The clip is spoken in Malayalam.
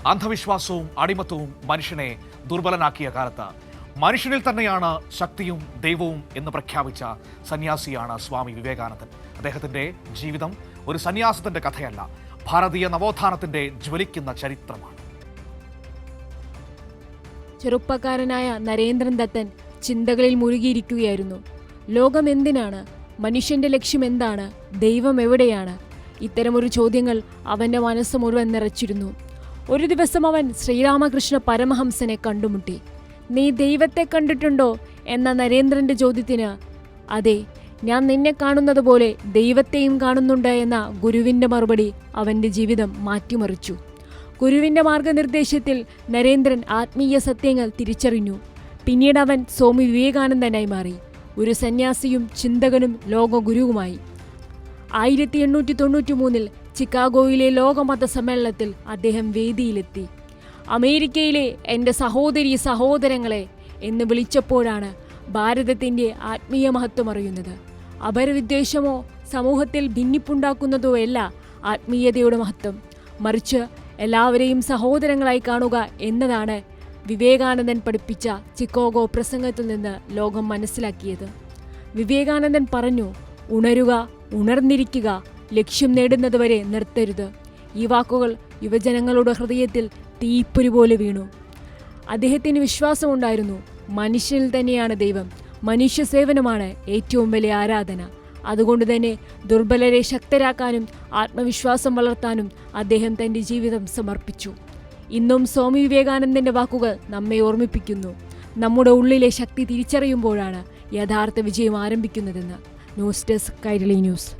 അന്ധവിശ്വാസവും അടിമത്തവും മനുഷ്യനെ ദുർബലനാക്കിയ കാലത്ത് മനുഷ്യനിൽ തന്നെയാണ് ശക്തിയും ദൈവവും എന്ന് പ്രഖ്യാപിച്ച സന്യാസിയാണ് സ്വാമി വിവേകാനന്ദൻ. അദ്ദേഹത്തിന്റെ ജീവിതം ഒരു സന്യാസത്തിന്റെ കഥയല്ല, ഭാരതീയ നവോത്ഥാനത്തിന്റെ ജ്വലിക്കുന്ന ചരിത്രമാണ്. ചെറുപ്പക്കാരനായ നരേന്ദ്രൻ ദത്തൻ ചിന്തകളിൽ മുഴുകിയിരിക്കുകയായിരുന്നു. ലോകം എന്തിനാണ്? മനുഷ്യന്റെ ലക്ഷ്യം എന്താണ്? ദൈവം എവിടെയാണ്? ഇത്തരമൊരു ചോദ്യങ്ങൾ അവന്റെ മനസ്സ് മുഴുവൻ നിറച്ചിരുന്നു. ഒരു ദിവസം അവൻ ശ്രീരാമകൃഷ്ണ പരമഹംസനെ കണ്ടുമുട്ടി. നീ ദൈവത്തെ കണ്ടിട്ടുണ്ടോ എന്ന നരേന്ദ്രന്റെ ചോദ്യത്തിന് അതെ, ഞാൻ നിന്നെ കാണുന്നത് പോലെ ദൈവത്തെയും കാണുന്നുണ്ട് എന്ന ഗുരുവിന്റെ മറുപടി അവന്റെ ജീവിതം മാറ്റിമറിച്ചു. ഗുരുവിന്റെ മാർഗനിർദ്ദേശത്തിൽ നരേന്ദ്രൻ ആത്മീയ സത്യങ്ങൾ തിരിച്ചറിഞ്ഞു. പിന്നീട് അവൻ സ്വാമി വിവേകാനന്ദനായി മാറി, ഒരു സന്യാസിയും ചിന്തകനും ലോകഗുരുവുമായി. 1893 ചിക്കാഗോയിലെ ലോകമത സമ്മേളനത്തിൽ അദ്ദേഹം വേദിയിലെത്തി. അമേരിക്കയിലെ എൻ്റെ സഹോദരീ സഹോദരങ്ങളെ എന്ന് വിളിച്ചപ്പോഴാണ് ഭാരതത്തിൻ്റെ ആത്മീയ മഹത്വം അറിയുന്നത്. അപരവിദ്വേഷമോ സമൂഹത്തിൽ ഭിന്നിപ്പുണ്ടാക്കുന്നതോ അല്ല ആത്മീയതയുടെ മഹത്വം, മറിച്ച് എല്ലാവരെയും സഹോദരങ്ങളായി കാണുക എന്നതാണ് വിവേകാനന്ദൻ പഠിപ്പിച്ച ചിക്കാഗോ പ്രസംഗത്തിൽ നിന്ന് ലോകം മനസ്സിലാക്കിയത്. വിവേകാനന്ദൻ പറഞ്ഞു, ഉണരുക, ഉണർന്നിരിക്കുക, ലക്ഷ്യം നേടുന്നതുവരെ നിർത്തരുത്. ഈ വാക്കുകൾ യുവജനങ്ങളുടെ ഹൃദയത്തിൽ തീപ്പൊരി പോലെ വീണു. അദ്ദേഹത്തിന് വിശ്വാസമുണ്ടായിരുന്നു, മനുഷ്യനിൽ തന്നെയാണ് ദൈവം, മനുഷ്യ സേവനമാണ് ഏറ്റവും വലിയ ആരാധന. അതുകൊണ്ട് തന്നെ ദുർബലരെ ശക്തരാക്കാനും ആത്മവിശ്വാസം വളർത്താനും അദ്ദേഹം തൻ്റെ ജീവിതം സമർപ്പിച്ചു. ഇന്നും സ്വാമി വിവേകാനന്ദൻ്റെ വാക്കുകൾ നമ്മെ ഓർമ്മിപ്പിക്കുന്നു, നമ്മുടെ ഉള്ളിലെ ശക്തി തിരിച്ചറിയുമ്പോഴാണ് യഥാർത്ഥ വിജയം ആരംഭിക്കുന്നതെന്ന്. News desk Kairali news.